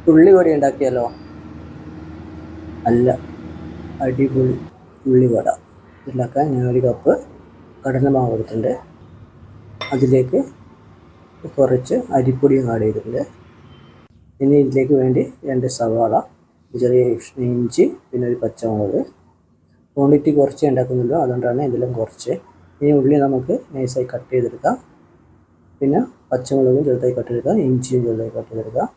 ഉള്ളിവട ഉണ്ടാക്കിയാലോ? നല്ല അടിപൊളി ഉള്ളിവട ഉണ്ടാക്കാൻ ഞാൻ ഒരു കപ്പ് കടലമാവ് എടുത്തിട്ടുണ്ട്. അതിലേക്ക് കുറച്ച് അരിപ്പൊടിയും ആഡ് ചെയ്തിട്ടുണ്ട്. ഇനി ഇതിലേക്ക് വേണ്ടി 2 സവാള, ചെറിയ ഇഞ്ചി, പിന്നെ ഒരു പച്ചമുളക്. ക്വാണ്ടിറ്റി കുറച്ച് ഉണ്ടാക്കുന്നുള്ളൂ, അതുകൊണ്ടാണ് ഇതിലും കുറച്ച്. ഇനി ഉള്ളി നമുക്ക് നൈസായി കട്ട് ചെയ്തെടുക്കാം. പിന്നെ പച്ചമുളകും ചെറുതായി കട്ട് ചെയ്തെടുക്കാം, ഇഞ്ചിയും ചെറുതായി കട്ട് ചെയ്തെടുക്കാം.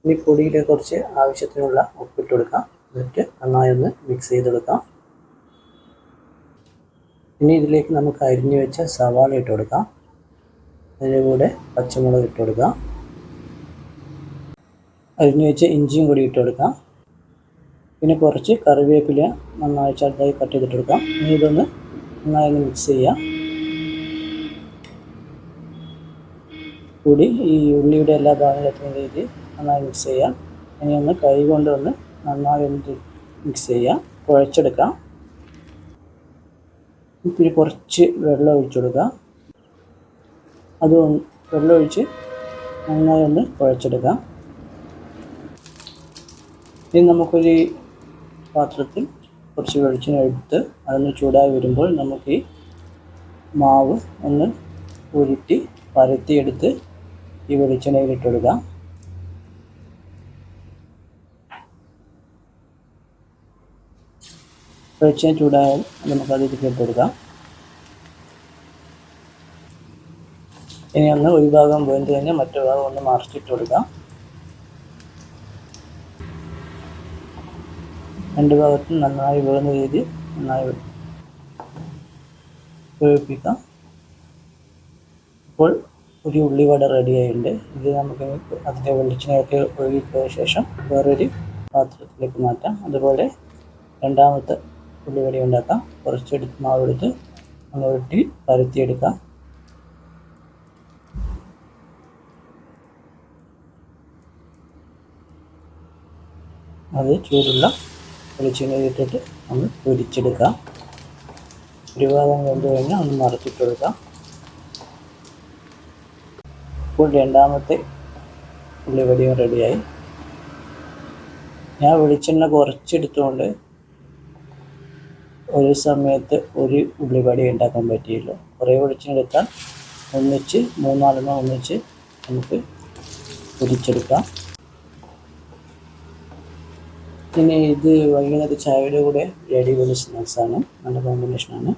ഇനി പൊടിയിലേക്ക് കുറച്ച് ആവശ്യത്തിനുള്ള ഉപ്പിട്ട് കൊടുക്കാം. എന്നിട്ട് നന്നായി ഒന്ന് മിക്സ് ചെയ്തെടുക്കാം. ഇനി ഇതിലേക്ക് നമുക്ക് അരിഞ്ഞു വെച്ച സവാള ഇട്ട് കൊടുക്കാം. അതിൻ്റെ കൂടെ പച്ചമുളക് ഇട്ട് കൊടുക്കാം. അരിഞ്ഞു വെച്ച ഇഞ്ചിയും കൂടി ഇട്ട് കൊടുക്കാം. പിന്നെ കുറച്ച് കറിവേപ്പില നന്നായി ചെറുതായി കട്ട് ചെയ്തിട്ട് കൊടുക്കാം. ഇനി ഇതൊന്ന് നന്നായി ഒന്ന് മിക്സ് ചെയ്യാം. കൂടി ഈ ഉള്ളിയുടെ എല്ലാ ഭാഗങ്ങളും എത്തുന്ന രീതിയിൽ നന്നായി മിക്സ് ചെയ്യാം. ഇനി ഒന്ന് കൈ കൊണ്ട് ഒന്ന് നന്നായി ഒന്ന് മിക്സ് ചെയ്യാം, കുഴച്ചെടുക്കാം. പിന്നെ കുറച്ച് വെള്ളം ഒഴിച്ചു കൊടുക്കാം. അത് വെള്ളം ഒഴിച്ച് നന്നായി ഒന്ന് കുഴച്ചെടുക്കാം. ഇനി നമുക്കൊരു പാത്രത്തിൽ കുറച്ച് വെളിച്ചെണ്ണ എടുത്ത് അതൊന്ന് ചൂടായി വരുമ്പോൾ നമുക്ക് ഈ മാവ് ഒന്ന് ഉരുട്ടി പരത്തിയെടുത്ത് ഈ വെളിച്ചെണ്ണയിൽ ഇട്ട് കൊടുക്കാം. വെളിച്ചെണ്ണ ചൂടായാൽ നമുക്കതിലേക്ക് ഇട്ട് കൊടുക്കാം. ഇനി ഒന്ന് ഒരു ഭാഗം വെന്ത് കഴിഞ്ഞാൽ മറ്റു ഭാഗം ഒന്ന് മറിച്ചിട്ട് കൊടുക്കാം. 2 ഭാഗത്തും നന്നായി വേകുന്ന രീതിയിൽ നന്നായി വേവിപ്പിക്കാം. ഇപ്പോൾ ഒരു ഉള്ളിവട റെഡിയായിട്ടുണ്ട്. ഇത് നമുക്ക് അതിൻ്റെ വെളിച്ചെണ്ണയൊക്കെ ഒഴുകിപ്പോയ ശേഷം വേറൊരു പാത്രത്തിലേക്ക് മാറ്റാം. അതുപോലെ രണ്ടാമത്തെ ഉള്ളിവട ഉണ്ടാക്കാം. കുറച്ചെടുത്ത് മാവെടുത്ത് ഒന്ന് ഉരുട്ടി പരത്തിയെടുക്കാം. അത് ചൂടുള്ള വെളിച്ചെണ്ണയിൽ ഇട്ടിട്ട് ഒന്ന് പൊരിച്ചെടുക്കാം. ഒരു ഭാഗം വെന്ത് കഴിഞ്ഞാൽ ഒന്ന് മറിച്ചിട്ട് കൊടുക്കാം. ഇപ്പോൾ രണ്ടാമത്തെ ഉള്ളിവടയും റെഡിയായി. ഞാൻ വെളിച്ചെണ്ണ കുറച്ചെടുത്തുകൊണ്ട് ഒരു സമയത്ത് ഒരു ഉള്ളിവട ഉണ്ടാക്കാൻ പറ്റിയില്ല. കുറേ വെളിച്ചെണ്ണ എടുത്താൽ ഒന്നിച്ച് 3-4 ഒന്നിച്ച് നമുക്ക് പൊരിച്ചെടുക്കാം. പിന്നെ ഇത് വൈകുന്നേരത്തെ ചായയുടെ കൂടെ അടിപൊളി സ്നാക്സാണ്, നല്ല കോമ്പിനേഷനാണ്.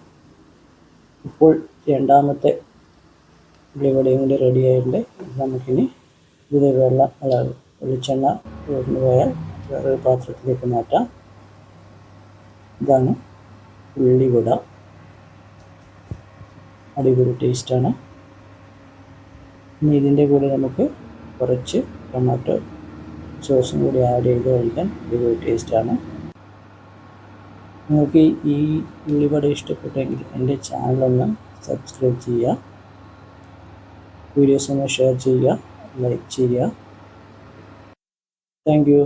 ഇപ്പോൾ രണ്ടാമത്തെ ഉള്ളിവടയും കൂടി റെഡി ആയിട്ടുണ്ട്. നമുക്കിനി ഇത് വെളിച്ചെണ്ണ ഉയർന്നു പോയാൽ വേറൊരു പാത്രത്തിലേക്ക് മാറ്റാം. ഇതാണ് ഉള്ളിവട, അടിപൊളി ടേസ്റ്റാണ്. ഇനി ഇതിൻ്റെ കൂടെ നമുക്ക് കുറച്ച് ടൊമാറ്റോ സോസും കൂടി ആഡ് ചെയ്ത് കഴിക്കാൻ അടിപൊളി ടേസ്റ്റാണ്. നിങ്ങൾക്ക് ഈ ഉള്ളിവട ഇഷ്ടപ്പെട്ടെങ്കിൽ എൻ്റെ ചാനലൊന്ന് സബ്സ്ക്രൈബ് ചെയ്യുക, വീഡിയോസ് ഒന്ന് ഷെയർ ചെയ്യുക, ലൈക്ക് ചെയ്യുക. Thank you.